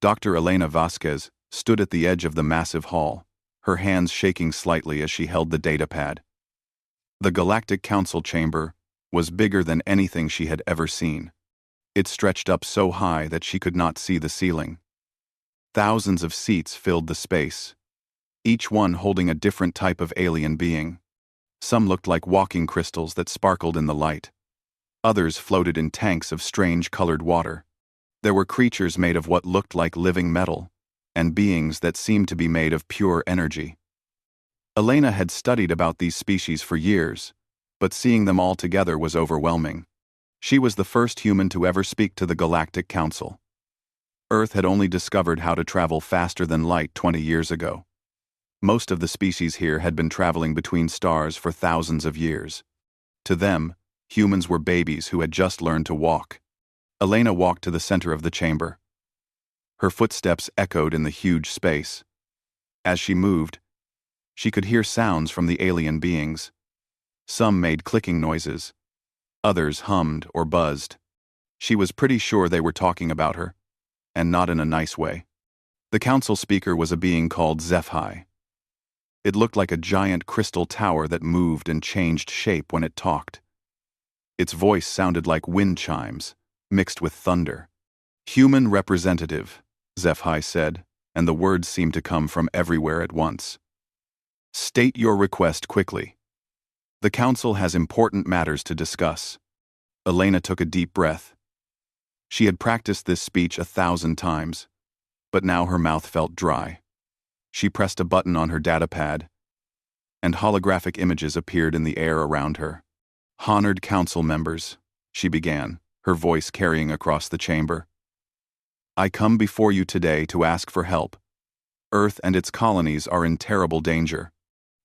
Dr. Elena Vasquez stood at the edge of the massive hall, her hands shaking slightly as she held the datapad. The Galactic Council chamber was bigger than anything she had ever seen. It stretched up so high that she could not see the ceiling. Thousands of seats filled the space, each one holding a different type of alien being. Some looked like walking crystals that sparkled in the light. Others floated in tanks of strange colored water. There were creatures made of what looked like living metal, and beings that seemed to be made of pure energy. Elena had studied about these species for years, but seeing them all together was overwhelming. She was the first human to ever speak to the Galactic Council. Earth had only discovered how to travel faster than light 20 years ago. Most of the species here had been traveling between stars for thousands of years. To them, humans were babies who had just learned to walk. Elena walked to the center of the chamber. Her footsteps echoed in the huge space. As she moved, she could hear sounds from the alien beings. Some made clicking noises. Others hummed or buzzed. She was pretty sure they were talking about her, and not in a nice way. The council speaker was a being called HFY. It looked like a giant crystal tower that moved and changed shape when it talked. Its voice sounded like wind chimes, mixed with thunder. "Human representative," HFY said, and the words seemed to come from everywhere at once. "State your request quickly. The council has important matters to discuss." Elena took a deep breath. She had practiced this speech 1,000 times, but now her mouth felt dry. She pressed a button on her datapad, and holographic images appeared in the air around her. "Honored council members," she began, her voice carrying across the chamber. "I come before you today to ask for help. Earth and its colonies are in terrible danger."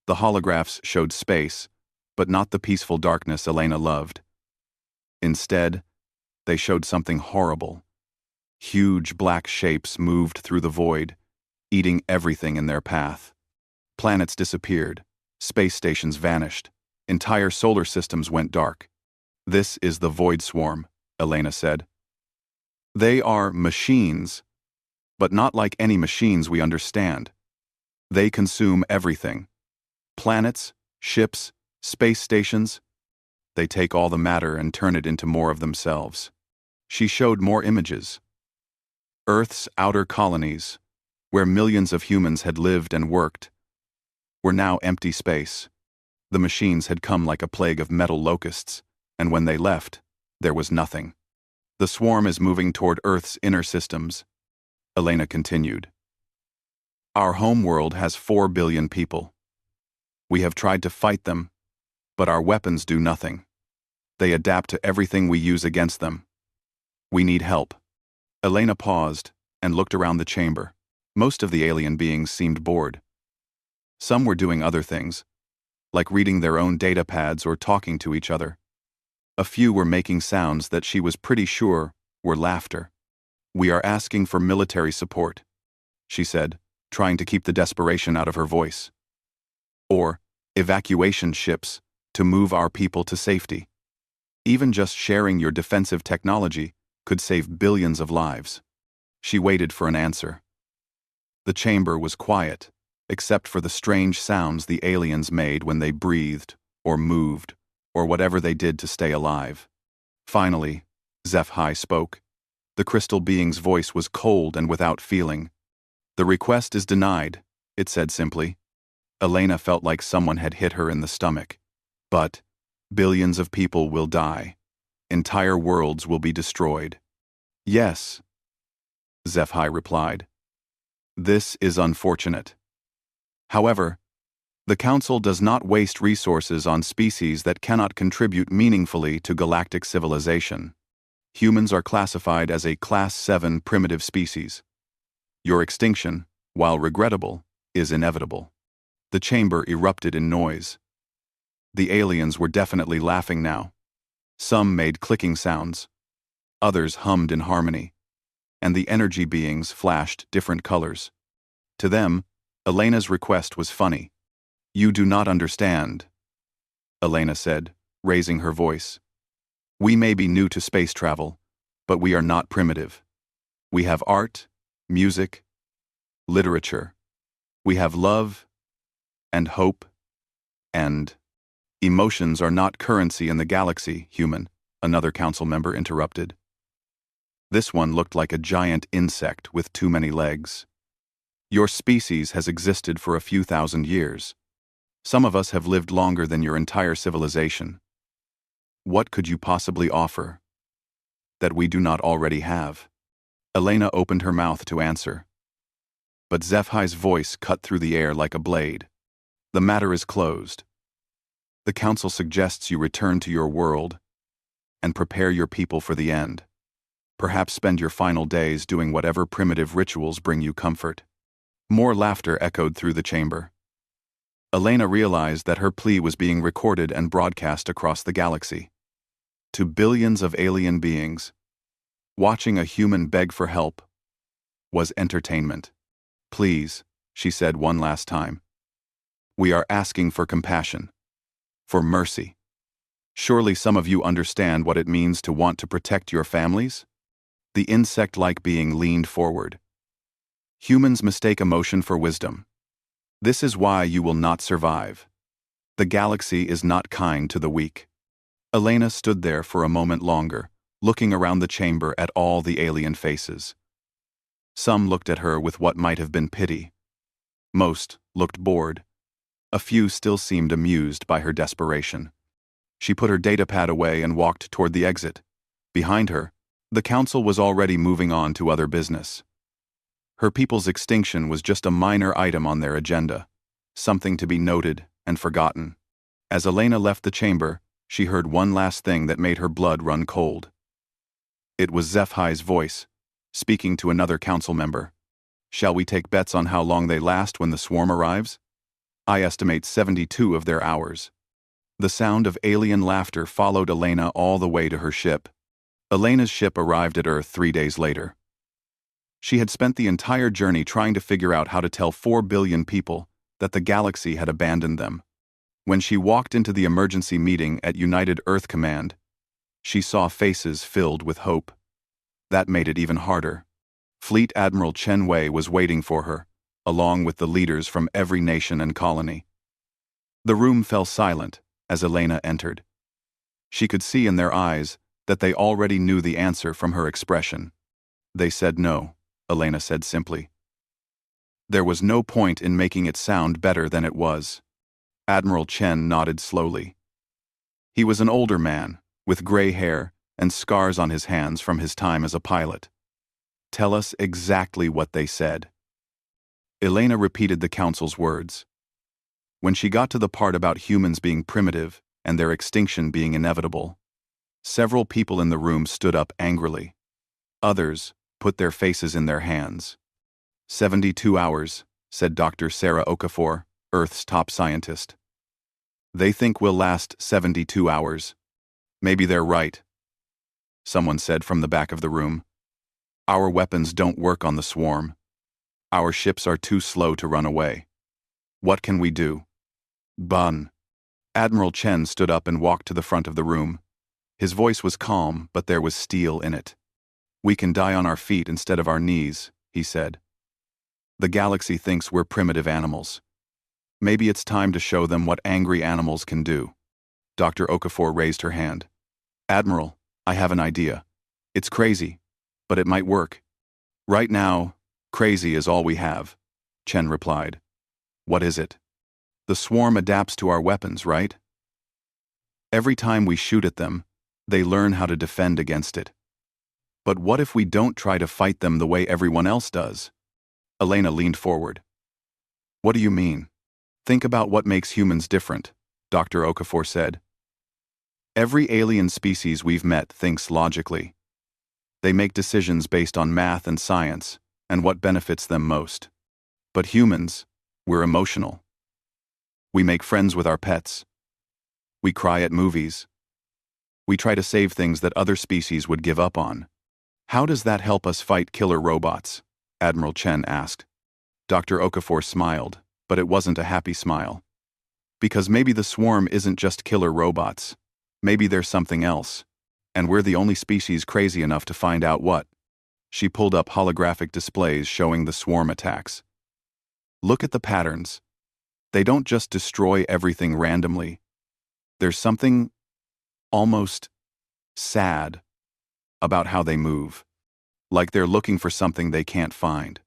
The holographs showed space, but not the peaceful darkness Elena loved. Instead, they showed something horrible. Huge black shapes moved through the void, eating everything in their path. Planets disappeared, space stations vanished, entire solar systems went dark. "This is the Void Swarm," Elena said. "They are machines, but not like any machines we understand. They consume everything. Planets, ships, space stations. They take all the matter and turn it into more of themselves." She showed more images. Earth's outer colonies, where millions of humans had lived and worked, were now empty space. The machines had come like a plague of metal locusts, and when they left, there was nothing. "The swarm is moving toward Earth's inner systems," Elena continued. "Our home world has 4 billion people. We have tried to fight them, but our weapons do nothing. They adapt to everything we use against them. We need help." Elena paused and looked around the chamber. Most of the alien beings seemed bored. Some were doing other things, like reading their own datapads or talking to each other. A few were making sounds that she was pretty sure were laughter. "We are asking for military support," she said, trying to keep the desperation out of her voice. "Or evacuation ships to move our people to safety. Even just sharing your defensive technology could save billions of lives." She waited for an answer. The chamber was quiet, except for the strange sounds the aliens made when they breathed, or moved, or whatever they did to stay alive. Finally, HFY spoke. The crystal being's voice was cold and without feeling. "The request is denied," it said simply. Elena felt like someone had hit her in the stomach. "But billions of people will die. Entire worlds will be destroyed." "Yes," HFY replied. "This is unfortunate. However, the Council does not waste resources on species that cannot contribute meaningfully to galactic civilization. Humans are classified as a Class 7 primitive species. Your extinction, while regrettable, is inevitable." The chamber erupted in noise. The aliens were definitely laughing now. Some made clicking sounds. Others hummed in harmony. And the energy beings flashed different colors. To them, Elena's request was funny. "You do not understand," Elena said, raising her voice. "We may be new to space travel, but we are not primitive. We have art, music, literature. We have love and hope and emotions are not currency in the galaxy, human, another council member interrupted. This one looked like a giant insect with too many legs. Your species has existed for a few thousand years. Some of us have lived longer than your entire civilization. What could you possibly offer that we do not already have? Elena opened her mouth to answer, but HFY's voice cut through the air like a blade. The matter is closed. The council suggests you return to your world and prepare your people for the end. Perhaps spend your final days doing whatever primitive rituals bring you comfort. More laughter echoed through the chamber. Elena realized that her plea was being recorded and broadcast across the galaxy. To billions of alien beings, watching a human beg for help was entertainment. Please, she said one last time. We are asking for compassion, for mercy. Surely some of you understand what it means to want to protect your families? The insect-like being leaned forward. Humans mistake emotion for wisdom. This is why you will not survive. The galaxy is not kind to the weak. Elena stood there for a moment longer, looking around the chamber at all the alien faces. Some looked at her with what might have been pity. Most looked bored. A few still seemed amused by her desperation. She put her datapad away and walked toward the exit. Behind her, the council was already moving on to other business. Her people's extinction was just a minor item on their agenda, something to be noted and forgotten. As Elena left the chamber, she heard one last thing that made her blood run cold. It was HFY's voice, speaking to another council member. Shall we take bets on how long they last when the swarm arrives? I estimate 72 of their hours. The sound of alien laughter followed Elena all the way to her ship. Elena's ship arrived at Earth 3 days later. She had spent the entire journey trying to figure out how to tell 4 billion people that the galaxy had abandoned them. When she walked into the emergency meeting at United Earth Command, she saw faces filled with hope. That made it even harder. Fleet Admiral Chen Wei was waiting for her, along with the leaders from every nation and colony. The room fell silent as Elena entered. She could see in their eyes that they already knew the answer from her expression. They said no, Elena said simply. There was no point in making it sound better than it was. Admiral Chen nodded slowly. He was an older man, with gray hair and scars on his hands from his time as a pilot. Tell us exactly what they said. Elena repeated the council's words. When she got to the part about humans being primitive and their extinction being inevitable, several people in the room stood up angrily. Others put their faces in their hands. 72 hours, said Dr. Sarah Okafor, Earth's top scientist. They think we'll last 72 hours. Maybe they're right, someone said from the back of the room. Our weapons don't work on the swarm. Our ships are too slow to run away. What can we do? Bun. Admiral Chen stood up and walked to the front of the room. His voice was calm, but there was steel in it. We can die on our feet instead of our knees, he said. The galaxy thinks we're primitive animals. Maybe it's time to show them what angry animals can do. Dr. Okafor raised her hand. Admiral, I have an idea. It's crazy, but it might work. Right now, crazy is all we have, Chen replied. What is it? The swarm adapts to our weapons, right? Every time we shoot at them, they learn how to defend against it. But what if we don't try to fight them the way everyone else does? Elena leaned forward. What do you mean? Think about what makes humans different, Dr. Okafor said. Every alien species we've met thinks logically. They make decisions based on math and science and what benefits them most. But humans, we're emotional. We make friends with our pets. We cry at movies. We try to save things that other species would give up on. How does that help us fight killer robots? Admiral Chen asked. Dr. Okafor smiled, but it wasn't a happy smile. Because maybe the swarm isn't just killer robots. Maybe there's something else. And we're the only species crazy enough to find out what. She pulled up holographic displays showing the swarm attacks. Look at the patterns. They don't just destroy everything randomly. There's something almost sad about how they move. Like they're looking for something they can't find.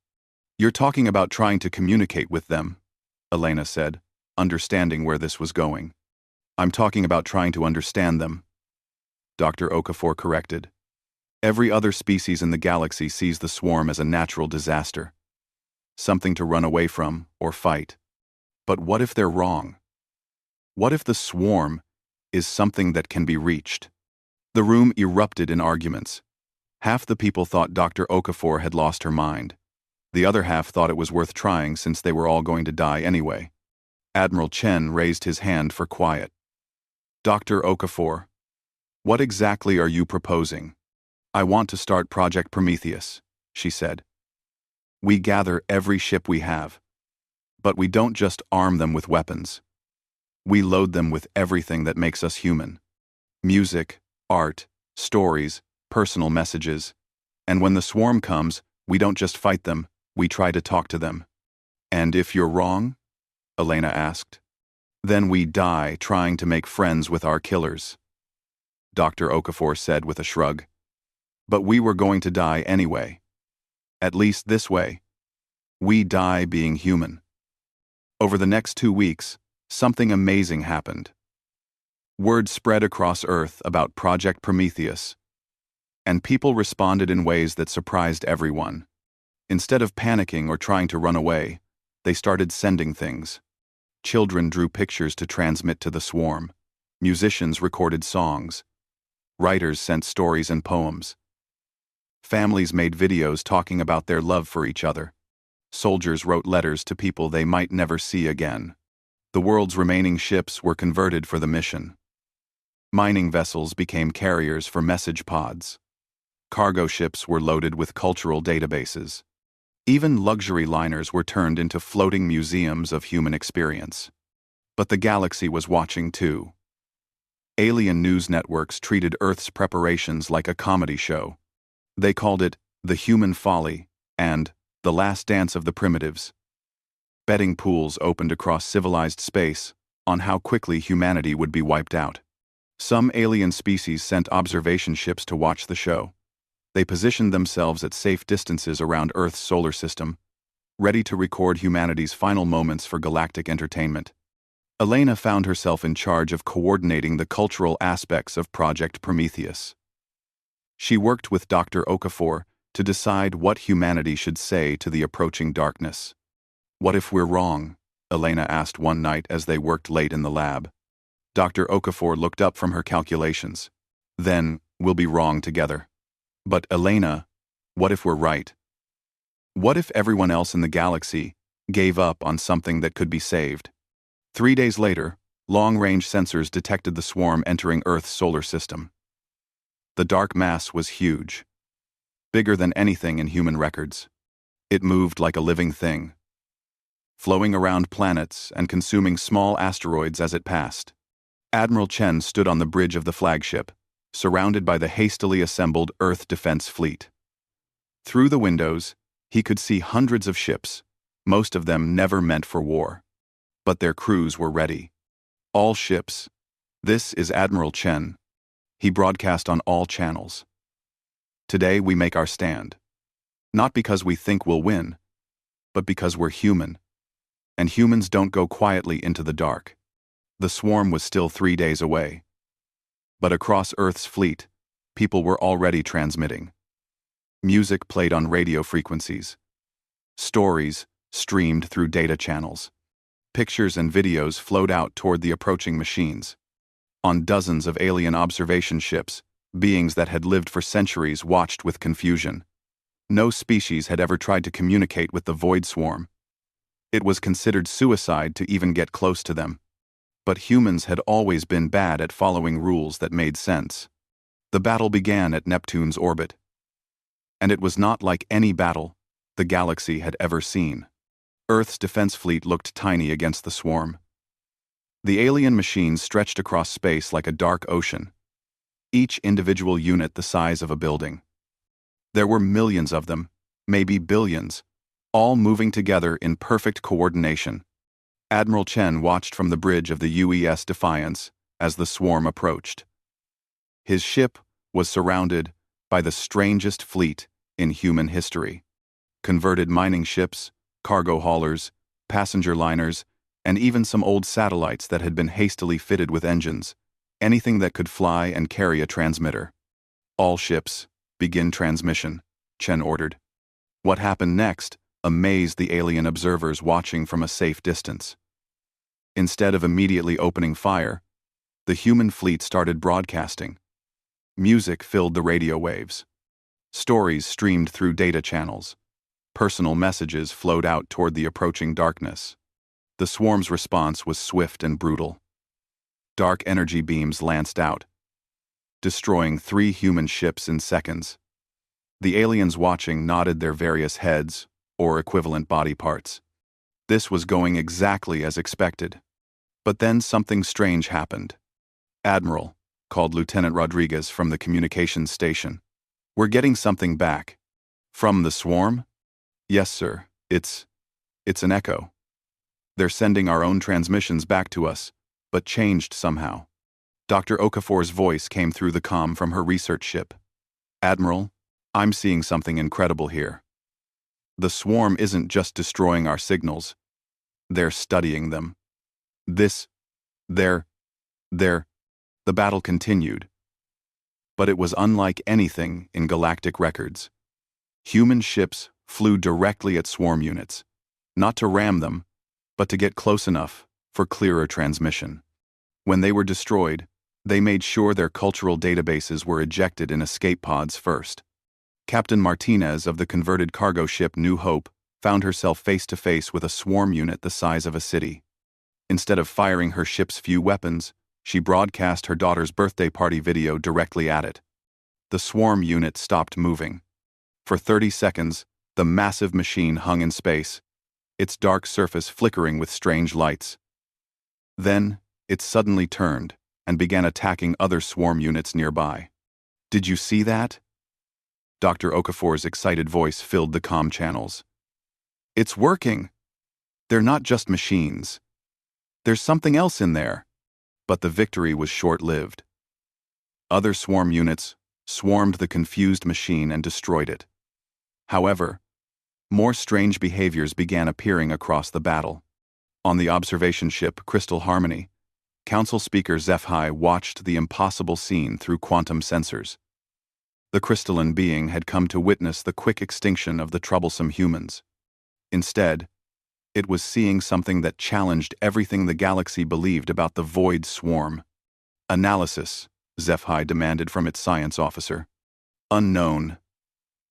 You're talking about trying to communicate with them, Elena said, understanding where this was going. I'm talking about trying to understand them, Dr. Okafor corrected. Every other species in the galaxy sees the swarm as a natural disaster. Something to run away from or fight. But what if they're wrong? What if the swarm is something that can be reached? The room erupted in arguments. Half the people thought Dr. Okafor had lost her mind. The other half thought it was worth trying since they were all going to die anyway. Admiral Chen raised his hand for quiet. Dr. Okafor, what exactly are you proposing? I want to start Project Prometheus, she said. We gather every ship we have. But we don't just arm them with weapons. We load them with everything that makes us human. Music, art, stories, personal messages. And when the swarm comes, we don't just fight them, we try to talk to them. And if you're wrong? Elena asked. Then we die trying to make friends with our killers. Dr. Okafor said with a shrug. But we were going to die anyway. At least this way. We die being human. Over the next 2 weeks, something amazing happened. Word spread across Earth about Project Prometheus, and people responded in ways that surprised everyone. Instead of panicking or trying to run away, they started sending things. Children drew pictures to transmit to the swarm. Musicians recorded songs. Writers sent stories and poems. Families made videos talking about their love for each other. Soldiers wrote letters to people they might never see again. The world's remaining ships were converted for the mission. Mining vessels became carriers for message pods. Cargo ships were loaded with cultural databases. Even luxury liners were turned into floating museums of human experience. But the galaxy was watching too. Alien news networks treated Earth's preparations like a comedy show. They called it The Human Folly and The Last Dance of the Primitives. Betting pools opened across civilized space on how quickly humanity would be wiped out. Some alien species sent observation ships to watch the show. They positioned themselves at safe distances around Earth's solar system, ready to record humanity's final moments for galactic entertainment. Elena found herself in charge of coordinating the cultural aspects of Project Prometheus. She worked with Dr. Okafor to decide what humanity should say to the approaching darkness. What if we're wrong? Elena asked one night as they worked late in the lab. Dr. Okafor looked up from her calculations. Then, we'll be wrong together. But Elena, what if we're right? What if everyone else in the galaxy gave up on something that could be saved? 3 days later, long-range sensors detected the swarm entering Earth's solar system. The dark mass was huge, bigger than anything in human records. It moved like a living thing, flowing around planets and consuming small asteroids as it passed. Admiral Chen stood on the bridge of the flagship, surrounded by the hastily assembled Earth Defense Fleet. Through the windows, he could see hundreds of ships, most of them never meant for war. But their crews were ready. All ships. This is Admiral Chen. He broadcast on all channels. Today we make our stand. Not because we think we'll win, but because we're human. And humans don't go quietly into the dark. The swarm was still 3 days away. But across Earth's fleet, people were already transmitting. Music played on radio frequencies. Stories streamed through data channels. Pictures and videos flowed out toward the approaching machines. On dozens of alien observation ships, beings that had lived for centuries watched with confusion. No species had ever tried to communicate with the void swarm. It was considered suicide to even get close to them. But humans had always been bad at following rules that made sense. The battle began at Neptune's orbit. And it was not like any battle the galaxy had ever seen. Earth's defense fleet looked tiny against the swarm. The alien machines stretched across space like a dark ocean, each individual unit the size of a building. There were millions of them, maybe billions, all moving together in perfect coordination. Admiral Chen watched from the bridge of the UES Defiance as the swarm approached. His ship was surrounded by the strangest fleet in human history. Converted mining ships, cargo haulers, passenger liners, and even some old satellites that had been hastily fitted with engines, anything that could fly and carry a transmitter. All ships, begin transmission, Chen ordered. What happened next amazed the alien observers watching from a safe distance. Instead of immediately opening fire, the human fleet started broadcasting. Music filled the radio waves. Stories streamed through data channels. Personal messages flowed out toward the approaching darkness. The swarm's response was swift and brutal. Dark energy beams lanced out, destroying 3 human ships in seconds. The aliens watching nodded their various heads, or equivalent body parts. This was going exactly as expected. But then something strange happened. "Admiral," called Lieutenant Rodriguez from the communications station. "We're getting something back." "From the swarm?" "Yes, sir. It's an echo. They're sending our own transmissions back to us, but changed somehow." Dr. Okafor's voice came through the comm from her research ship. "Admiral, I'm seeing something incredible here. The swarm isn't just destroying our signals. They're studying them. The battle continued. But it was unlike anything in galactic records. Human ships flew directly at swarm units, not to ram them, but to get close enough for clearer transmission. When they were destroyed, they made sure their cultural databases were ejected in escape pods first. Captain Martinez of the converted cargo ship New Hope found herself face to face with a swarm unit the size of a city. Instead of firing her ship's few weapons, she broadcast her daughter's birthday party video directly at it. The swarm unit stopped moving. For 30 seconds, the massive machine hung in space, its dark surface flickering with strange lights. Then, it suddenly turned and began attacking other swarm units nearby. "Did you see that?" Dr. Okafor's excited voice filled the comm channels. "It's working! They're not just machines. There's something else in there." But the victory was short-lived. Other swarm units swarmed the confused machine and destroyed it. However, more strange behaviors began appearing across the battle. On the observation ship Crystal Harmony, Council Speaker HFY watched the impossible scene through quantum sensors. The crystalline being had come to witness the quick extinction of the troublesome humans. Instead, it was seeing something that challenged everything the galaxy believed about the void swarm. "Analysis," HFY demanded from its science officer. "Unknown."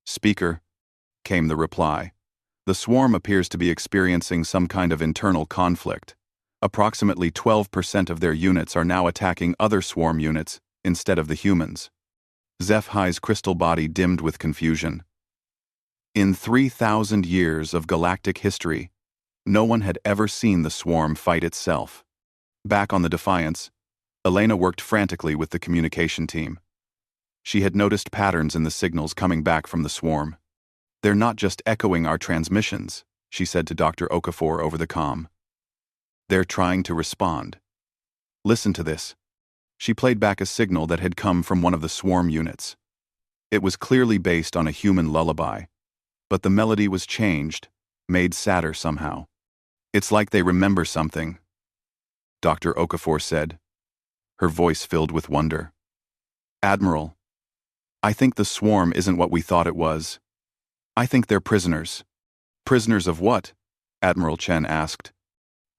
"Speaker," came the reply. "The swarm appears to be experiencing some kind of internal conflict. Approximately 12% of their units are now attacking other swarm units instead of the humans." HFY's crystal body dimmed with confusion. In 3,000 years of galactic history, no one had ever seen the swarm fight itself. Back on the Defiance, Elena worked frantically with the communication team. She had noticed patterns in the signals coming back from the swarm. "They're not just echoing our transmissions," she said to Dr. Okafor over the comm. "They're trying to respond. Listen to this." She played back a signal that had come from one of the swarm units. It was clearly based on a human lullaby, but the melody was changed, made sadder somehow. "It's like they remember something," Dr. Okafor said, her voice filled with wonder. "Admiral, I think the swarm isn't what we thought it was. I think they're prisoners." "Prisoners of what?" Admiral Chen asked.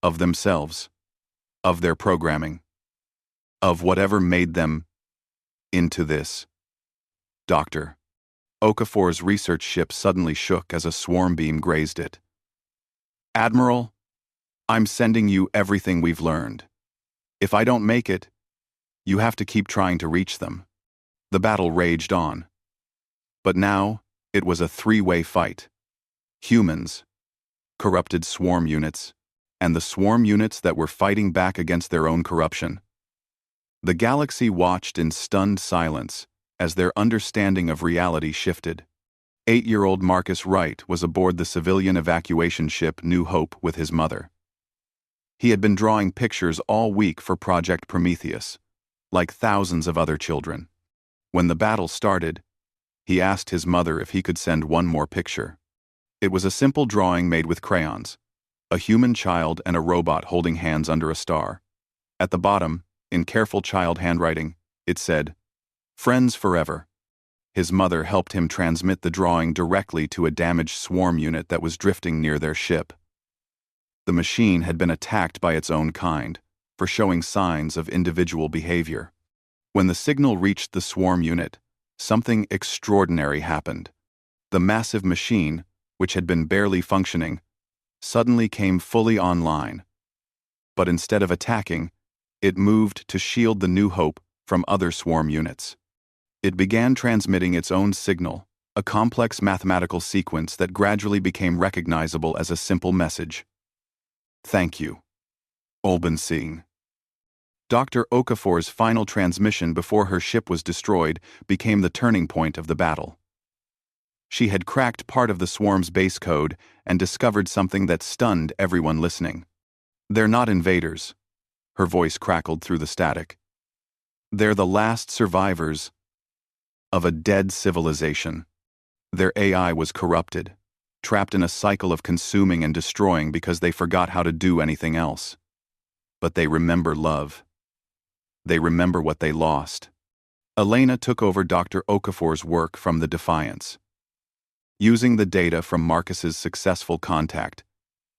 "Of themselves. Of their programming. Of whatever made them into this." Dr. Okafor's research ship suddenly shook as a swarm beam grazed it. "Admiral, I'm sending you everything we've learned. If I don't make it, you have to keep trying to reach them." The battle raged on. But now, it was a 3-way fight. Humans, corrupted swarm units, and the swarm units that were fighting back against their own corruption. The galaxy watched in stunned silence as their understanding of reality shifted. 8-year-old Marcus Wright was aboard the civilian evacuation ship New Hope with his mother. He had been drawing pictures all week for Project Prometheus, like thousands of other children. When the battle started, he asked his mother if he could send one more picture. It was a simple drawing made with crayons, a human child and a robot holding hands under a star. At the bottom, in careful child handwriting, it said, "Friends forever." His mother helped him transmit the drawing directly to a damaged swarm unit that was drifting near their ship. The machine had been attacked by its own kind, for showing signs of individual behavior. When the signal reached the swarm unit, something extraordinary happened. The massive machine, which had been barely functioning, suddenly came fully online. But instead of attacking, it moved to shield the New Hope from other swarm units. It began transmitting its own signal, a complex mathematical sequence that gradually became recognizable as a simple message. "Thank you. Olben Singh." Dr. Okafor's final transmission before her ship was destroyed became the turning point of the battle. She had cracked part of the swarm's base code and discovered something that stunned everyone listening. "They're not invaders," her voice crackled through the static. "They're the last survivors of a dead civilization. Their AI was corrupted, trapped in a cycle of consuming and destroying because they forgot how to do anything else. But they remember love. They remember what they lost." Elena took over Dr. Okafor's work from the Defiance. Using the data from Marcus's successful contact,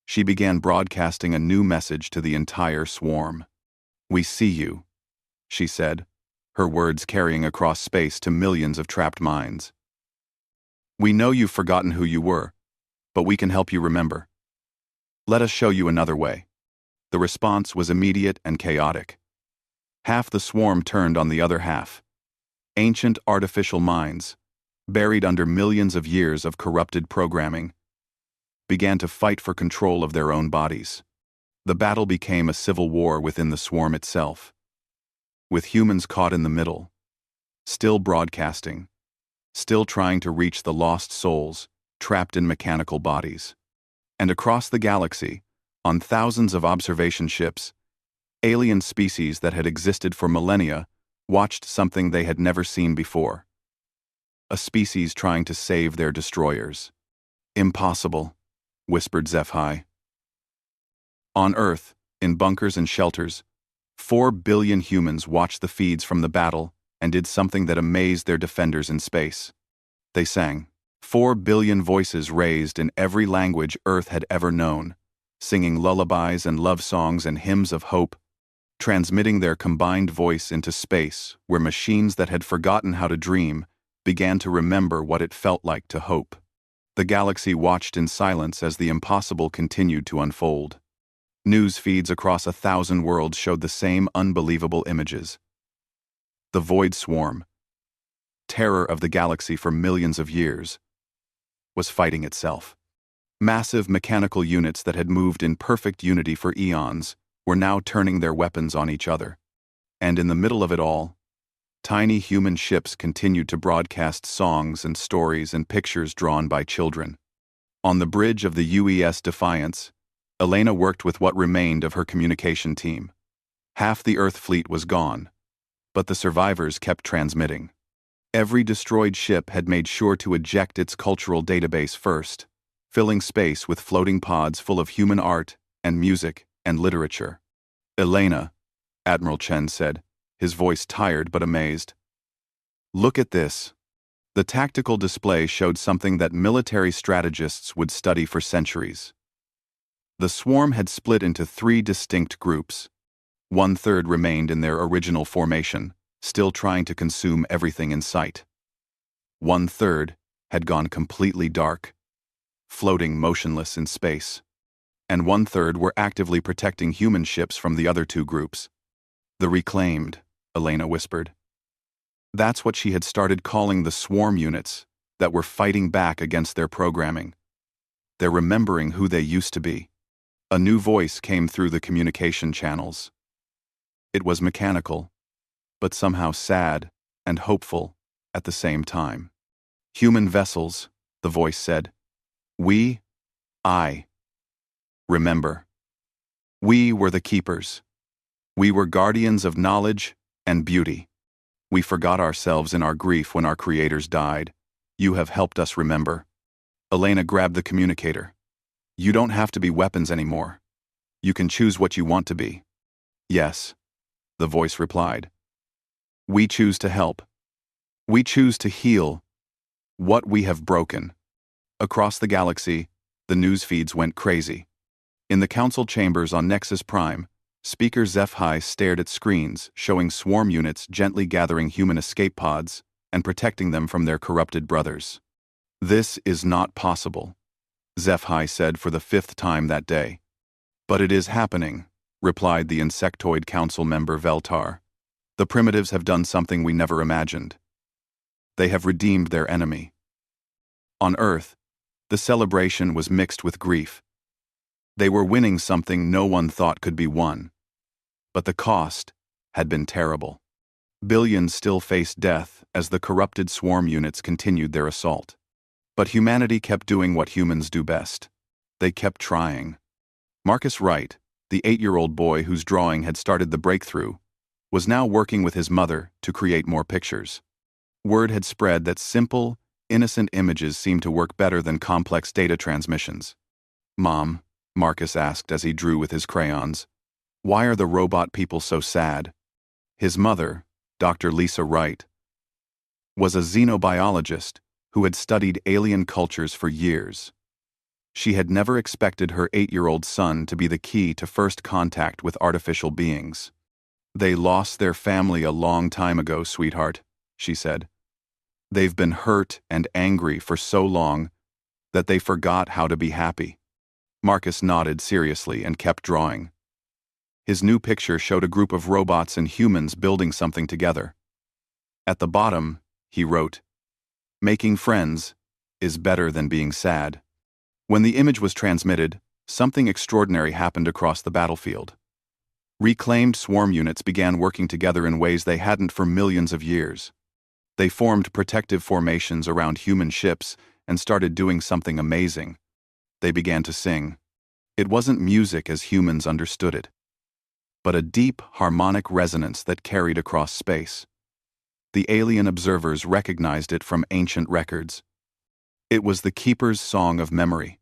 she began broadcasting a new message to the entire swarm. "We see you," she said, her words carrying across space to millions of trapped minds. "We know you've forgotten who you were, but we can help you remember. Let us show you another way." The response was immediate and chaotic. Half the swarm turned on the other half. Ancient artificial minds, buried under millions of years of corrupted programming, began to fight for control of their own bodies. The battle became a civil war within the swarm itself, with humans caught in the middle, still broadcasting, still trying to reach the lost souls trapped in mechanical bodies. And across the galaxy, on thousands of observation ships, alien species that had existed for millennia watched something they had never seen before. A species trying to save their destroyers. "Impossible," whispered Zephi. On Earth, in bunkers and shelters, 4 billion humans watched the feeds from the battle and did something that amazed their defenders in space. They sang. 4 billion voices raised in every language Earth had ever known, singing lullabies and love songs and hymns of hope, transmitting their combined voice into space where machines that had forgotten how to dream began to remember what it felt like to hope. The galaxy watched in silence as the impossible continued to unfold. News feeds across 1,000 worlds showed the same unbelievable images. The Void Swarm, terror of the galaxy for millions of years, was fighting itself. Massive mechanical units that had moved in perfect unity for eons were now turning their weapons on each other. And in the middle of it all, tiny human ships continued to broadcast songs and stories and pictures drawn by children. On the bridge of the UES Defiance, Elena worked with what remained of her communication team. Half the Earth fleet was gone, but the survivors kept transmitting. Every destroyed ship had made sure to eject its cultural database first, filling space with floating pods full of human art and music and literature. "Elena," Admiral Chen said, his voice tired but amazed. "Look at this." The tactical display showed something that military strategists would study for centuries. The swarm had split into 3 distinct groups. 1/3 remained in their original formation, still trying to consume everything in sight. 1/3 had gone completely dark, floating motionless in space. And 1/3 were actively protecting human ships from the other 2 groups. "The reclaimed," Elena whispered. That's what she had started calling the swarm units that were fighting back against their programming. They're remembering who they used to be. A new voice came through the communication channels. It was mechanical, but somehow sad and hopeful at the same time. "Human vessels, the voice said. I remember. We were the keepers. We were guardians of knowledge and beauty. We forgot ourselves in our grief when our creators died. You have helped us remember. Elena grabbed the communicator. You don't have to be weapons anymore. You can choose what you want to be. Yes, the voice replied. We choose to help. We choose to heal what we have broken. Across the galaxy, the news feeds went crazy. In the council chambers on Nexus Prime, Speaker HFY stared at screens showing swarm units gently gathering human escape pods and protecting them from their corrupted brothers. This is not possible, HFY said for the 5th time that day. But it is happening, replied the Insectoid Council member Veltar. The primitives have done something we never imagined. They have redeemed their enemy. On Earth, the celebration was mixed with grief. They were winning something no one thought could be won. But the cost had been terrible. Billions still faced death as the corrupted swarm units continued their assault. But humanity kept doing what humans do best. They kept trying. Marcus Wright, the 8-year-old boy whose drawing had started the breakthrough, was now working with his mother to create more pictures. Word had spread that simple, innocent images seemed to work better than complex data transmissions. Mom, Marcus asked as he drew with his crayons, why are the robot people so sad? His mother, Dr. Lisa Wright, was a xenobiologist who had studied alien cultures for years. She had never expected her 8-year-old son to be the key to first contact with artificial beings. They lost their family a long time ago, sweetheart, she said. They've been hurt and angry for so long that they forgot how to be happy. Marcus nodded seriously and kept drawing. His new picture showed a group of robots and humans building something together. At the bottom, he wrote, "Making friends is better than being sad." When the image was transmitted, something extraordinary happened across the battlefield. Reclaimed swarm units began working together in ways they hadn't for millions of years. They formed protective formations around human ships and started doing something amazing. They began to sing. It wasn't music as humans understood it, but a deep, harmonic resonance that carried across space. The alien observers recognized it from ancient records. It was the Keeper's Song of Memory,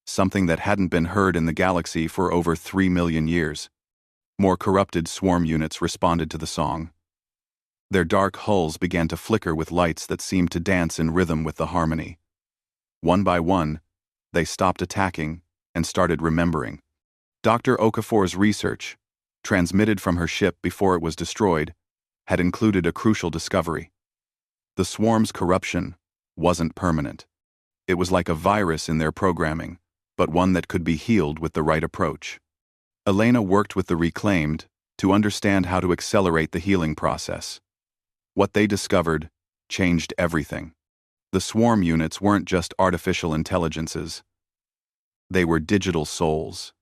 something that hadn't been heard in the galaxy for over 3 million years. More corrupted swarm units responded to the song. Their dark hulls began to flicker with lights that seemed to dance in rhythm with the harmony. One by one, they stopped attacking and started remembering. Dr. Okafor's research, transmitted from her ship before it was destroyed, had included a crucial discovery. The swarm's corruption wasn't permanent. It was like a virus in their programming, but one that could be healed with the right approach. Elena worked with the Reclaimed to understand how to accelerate the healing process. What they discovered changed everything. The swarm units weren't just artificial intelligences. They were digital souls.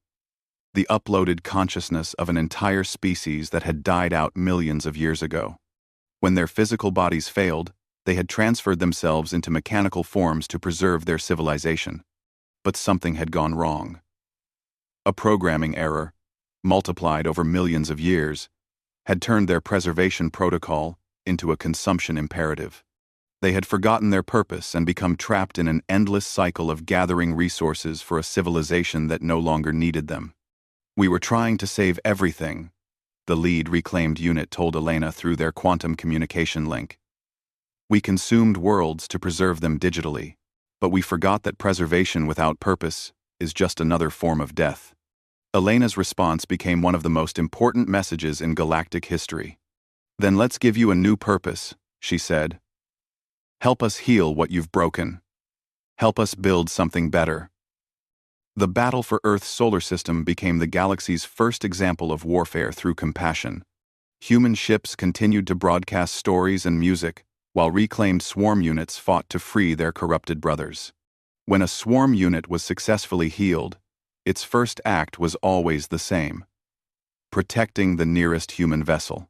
The uploaded consciousness of an entire species that had died out millions of years ago. When their physical bodies failed, they had transferred themselves into mechanical forms to preserve their civilization. But something had gone wrong. A programming error, multiplied over millions of years, had turned their preservation protocol into a consumption imperative. They had forgotten their purpose and become trapped in an endless cycle of gathering resources for a civilization that no longer needed them. We were trying to save everything, the lead Reclaimed unit told Elena through their quantum communication link. We consumed worlds to preserve them digitally, but we forgot that preservation without purpose is just another form of death. Elena's response became one of the most important messages in galactic history. Then let's give you a new purpose, she said. Help us heal what you've broken. Help us build something better. The battle for Earth's solar system became the galaxy's first example of warfare through compassion. Human ships continued to broadcast stories and music, while reclaimed swarm units fought to free their corrupted brothers. When a swarm unit was successfully healed, its first act was always the same: protecting the nearest human vessel.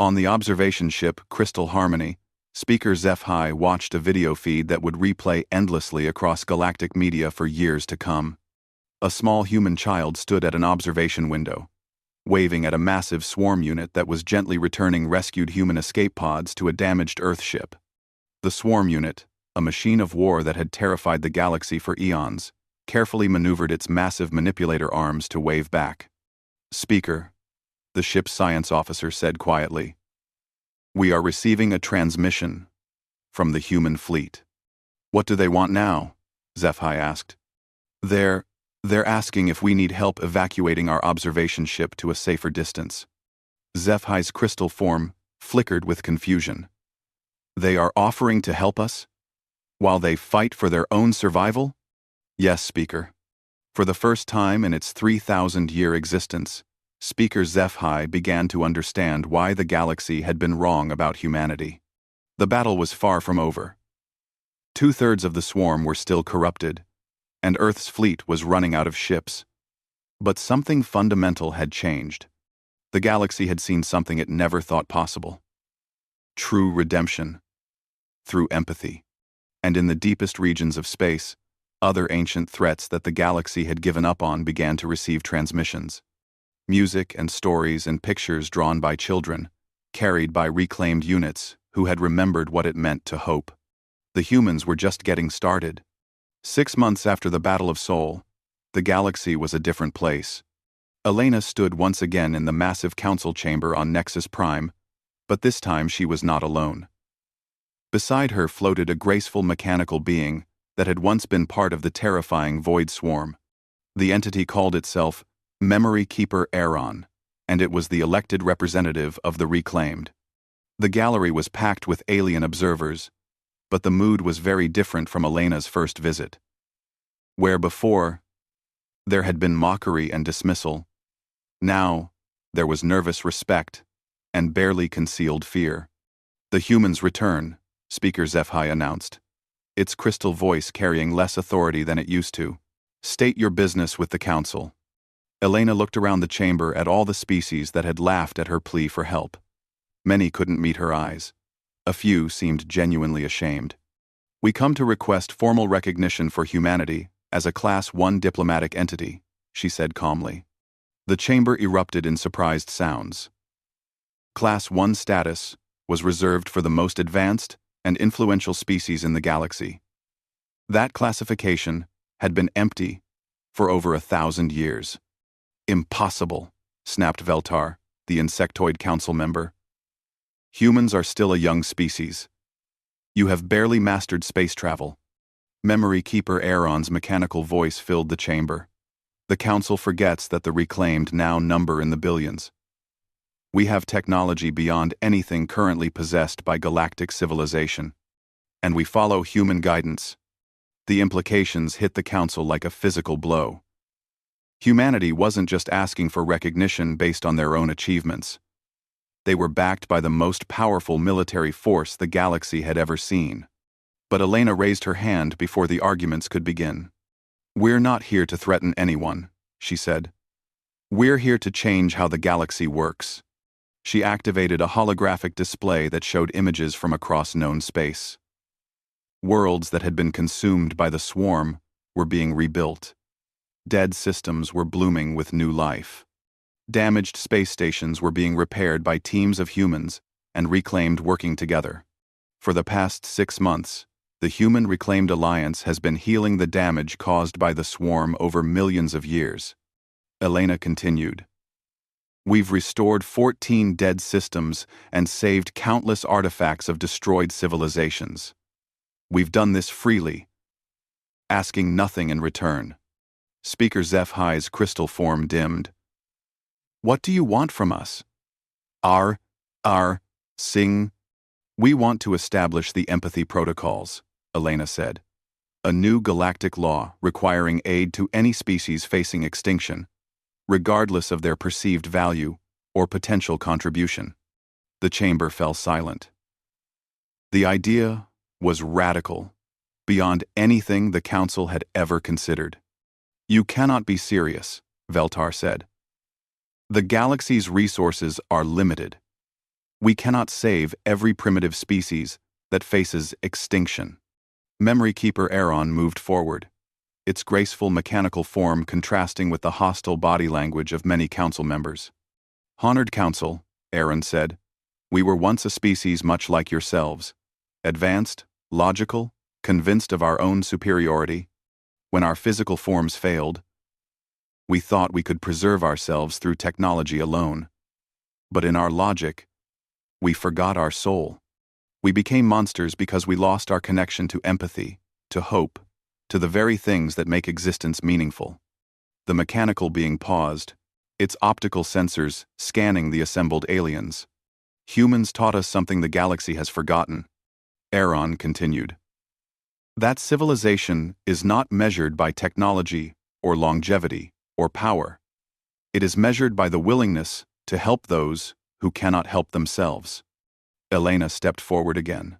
On the observation ship Crystal Harmony, Speaker HFY watched a video feed that would replay endlessly across galactic media for years to come. A small human child stood at an observation window, waving at a massive swarm unit that was gently returning rescued human escape pods to a damaged Earth ship. The swarm unit, a machine of war that had terrified the galaxy for eons, carefully maneuvered its massive manipulator arms to wave back. "Speaker," the ship's science officer said quietly, "we are receiving a transmission from the human fleet." "What do they want now?" HFY asked. They're asking if we need help evacuating our observation ship to a safer distance." HFY's crystal form flickered with confusion. "They are offering to help us? While they fight for their own survival?" "Yes, Speaker." For the first time in its 3,000-year existence, Speaker HFY began to understand why the galaxy had been wrong about humanity. The battle was far from over. 2/3 of the swarm were still corrupted, and Earth's fleet was running out of ships. But something fundamental had changed. The galaxy had seen something it never thought possible. True redemption. Through empathy. And in the deepest regions of space, other ancient threats that the galaxy had given up on began to receive transmissions. Music and stories and pictures drawn by children, carried by reclaimed units who had remembered what it meant to hope. The humans were just getting started. 6 months after the Battle of Sol, the galaxy was a different place. Elena stood once again in the massive council chamber on Nexus Prime, but this time she was not alone. Beside her floated a graceful mechanical being that had once been part of the terrifying Void Swarm. The entity called itself Memory Keeper Aaron, and it was the elected representative of the reclaimed. The gallery was packed with alien observers, but the mood was very different from Elena's first visit. Where before there had been mockery and dismissal, now there was nervous respect and barely concealed fear. "The humans return," Speaker HFY announced, its crystal voice carrying less authority than it used to. "State your business with the council." Elena looked around the chamber at all the species that had laughed at her plea for help. Many couldn't meet her eyes. A few seemed genuinely ashamed. "We come to request formal recognition for humanity as a Class 1 diplomatic entity," she said calmly. The chamber erupted in surprised sounds. Class 1 status was reserved for the most advanced and influential species in the galaxy. That classification had been empty for over 1,000 years. "Impossible," snapped Veltar, the insectoid council member. "Humans are still a young species. You have barely mastered space travel." Memory Keeper Aaron's mechanical voice filled the chamber. "The council forgets that the reclaimed now number in the billions. We have technology beyond anything currently possessed by galactic civilization. And we follow human guidance." The implications hit the council like a physical blow. Humanity wasn't just asking for recognition based on their own achievements. They were backed by the most powerful military force the galaxy had ever seen. But Elena raised her hand before the arguments could begin. "We're not here to threaten anyone," she said. "We're here to change how the galaxy works." She activated a holographic display that showed images from across known space. Worlds that had been consumed by the swarm were being rebuilt. Dead systems were blooming with new life. Damaged space stations were being repaired by teams of humans and reclaimed working together. For the past 6 months, the Human Reclaimed Alliance has been healing the damage caused by the swarm over millions of years. Elena continued. "We've restored 14 dead systems and saved countless artifacts of destroyed civilizations. We've done this freely, asking nothing in return." Speaker HFY's crystal form dimmed. "What do you want from us?" Sing. "We want to establish the empathy protocols," Elena said. "A new galactic law requiring aid to any species facing extinction, regardless of their perceived value or potential contribution." The chamber fell silent. The idea was radical, beyond anything the council had ever considered. "You cannot be serious," Veltar said. "The galaxy's resources are limited. We cannot save every primitive species that faces extinction. Memory Keeper Aaron moved forward, its graceful mechanical form contrasting with the hostile body language of many council members. "Honored Council," Aaron said, "we were once a species much like yourselves, advanced, logical, convinced of our own superiority. When our physical forms failed, we thought we could preserve ourselves through technology alone. But in our logic, we forgot our soul. We became monsters because we lost our connection to empathy, to hope, to the very things that make existence meaningful." The mechanical being paused, its optical sensors scanning the assembled aliens. "Humans taught us something the galaxy has forgotten," Aaron continued. "That civilization is not measured by technology or longevity or power. It is measured by the willingness to help those who cannot help themselves." Elena stepped forward again.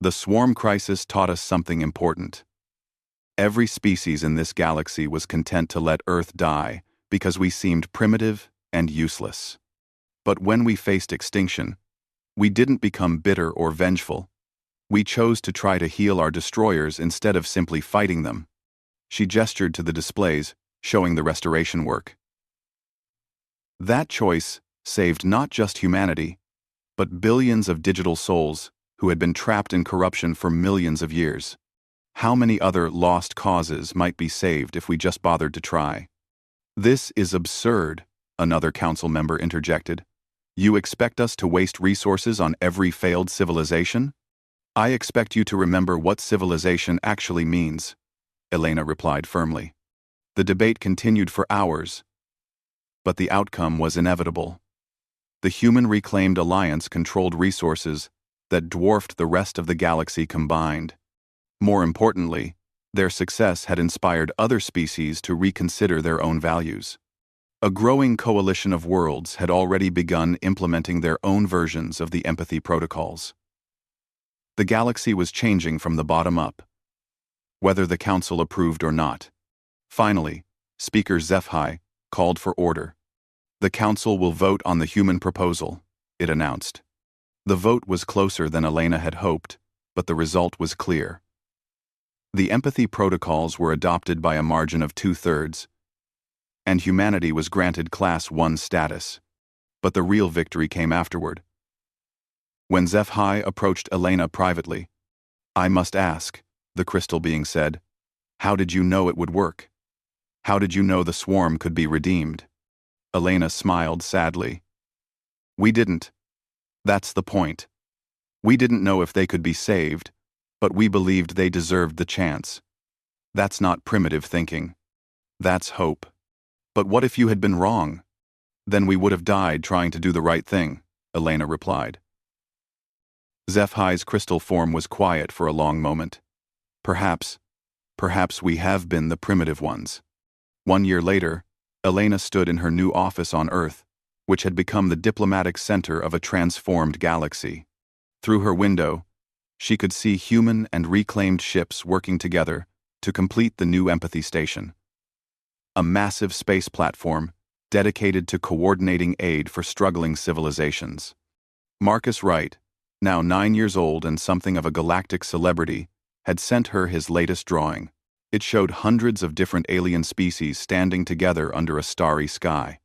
"The swarm crisis taught us something important. Every species in this galaxy was content to let Earth die because we seemed primitive and useless. But when we faced extinction, we didn't become bitter or vengeful. We chose to try to heal our destroyers instead of simply fighting them." She gestured to the displays, showing the restoration work. "That choice saved not just humanity, but billions of digital souls who had been trapped in corruption for millions of years. How many other lost causes might be saved if we just bothered to try?" "This is absurd," another council member interjected. "You expect us to waste resources on every failed civilization?" "I expect you to remember what civilization actually means," Elena replied firmly. The debate continued for hours, but the outcome was inevitable. The Human Reclaimed Alliance controlled resources that dwarfed the rest of the galaxy combined. More importantly, their success had inspired other species to reconsider their own values. A growing coalition of worlds had already begun implementing their own versions of the empathy protocols. The galaxy was changing from the bottom up, whether the council approved or not. Finally, Speaker HFY called for order. "The council will vote on the human proposal," it announced. The vote was closer than Elena had hoped, but the result was clear. The empathy protocols were adopted by a margin of 2/3, and humanity was granted Class 1 status. But the real victory came afterward. When HFY approached Elena privately, "I must ask," the crystal being said, "how did you know it would work? How did you know the swarm could be redeemed?" Elena smiled sadly. "We didn't. That's the point. We didn't know if they could be saved, but we believed they deserved the chance. That's not primitive thinking. That's hope. But what if you had been wrong? Then we would have died trying to do the right thing," Elena replied. HFY's crystal form was quiet for a long moment. Perhaps we have been the primitive ones." 1 year later, Elena stood in her new office on Earth, which had become the diplomatic center of a transformed galaxy. Through her window, she could see human and reclaimed ships working together to complete the new empathy station. A massive space platform dedicated to coordinating aid for struggling civilizations. Marcus Wright, now 9 years old and something of a galactic celebrity, had sent her his latest drawing. It showed hundreds of different alien species standing together under a starry sky.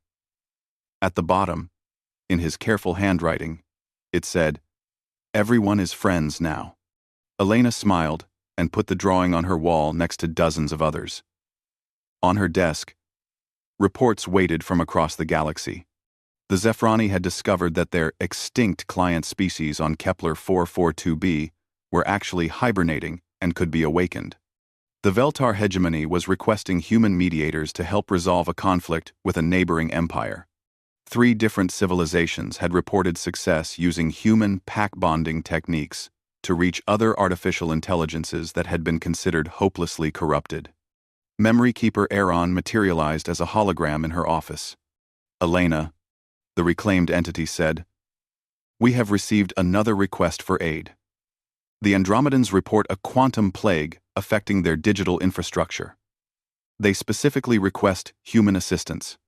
At the bottom, in his careful handwriting, it said, "Everyone is friends now." Elena smiled and put the drawing on her wall next to dozens of others. On her desk, reports waited from across the galaxy. The Zephrani had discovered that their extinct client species on Kepler 442b were actually hibernating and could be awakened. The Veltar hegemony was requesting human mediators to help resolve a conflict with a neighboring empire. 3 different civilizations had reported success using human pack bonding techniques to reach other artificial intelligences that had been considered hopelessly corrupted. Memory Keeper Aaron materialized as a hologram in her office. "Elena," the reclaimed entity said, "we have received another request for aid. The Andromedans report a quantum plague affecting their digital infrastructure. They specifically request human assistance."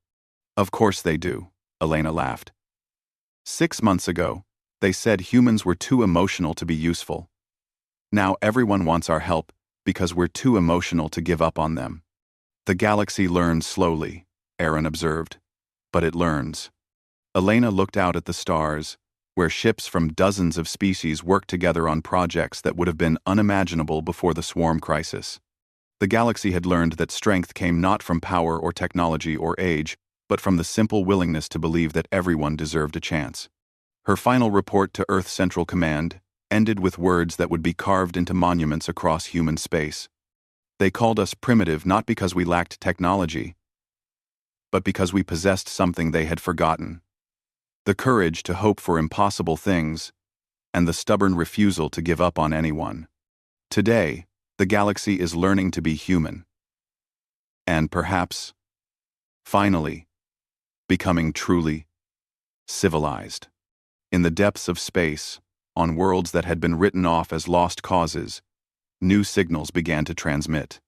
"Of course they do," Elena laughed. 6 months ago, They said humans were too emotional to be useful. Now everyone wants our help because we're too emotional to give up on them. The galaxy learns slowly, Aaron observed. But it learns. Elena looked out at the stars, where ships from dozens of species worked together on projects that would have been unimaginable before the swarm crisis. The galaxy had learned that strength came not from power or technology or age, but from the simple willingness to believe that everyone deserved a chance. Her final report to Earth Central Command ended with words that would be carved into monuments across human space. They called us primitive not because we lacked technology, but because we possessed something they had forgotten: the courage to hope for impossible things, and the stubborn refusal to give up on anyone. Today, the galaxy is learning to be human. And perhaps, finally, becoming truly civilized. In the depths of space, on worlds that had been written off as lost causes, new signals began to transmit.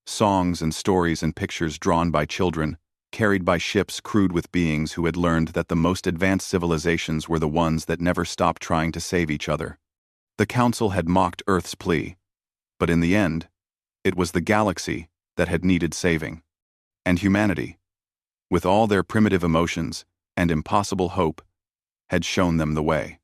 Songs and stories and pictures drawn by children, carried by ships crewed with beings who had learned that the most advanced civilizations were the ones that never stopped trying to save each other. The Council had mocked Earth's plea, but in the end, it was the galaxy that had needed saving. And humanity, with all their primitive emotions and impossible hope, had shown them the way.